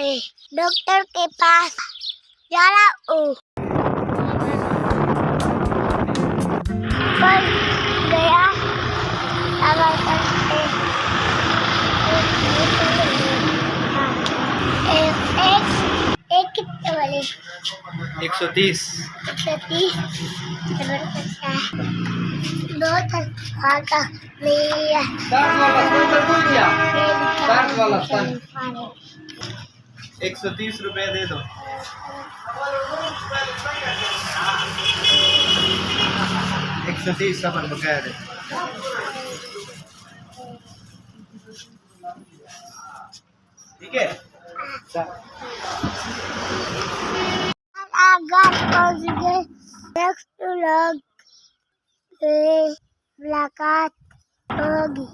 है, डॉक्टर के पास जाना हूँ। पर गया एक कितने वाले 130 दो खाता लिया 130 रुपए दे दो। 130 सब बकाया दे। ठीक है अगर पहुंच गए नेक्स्ट लोग मुलाकात होगी।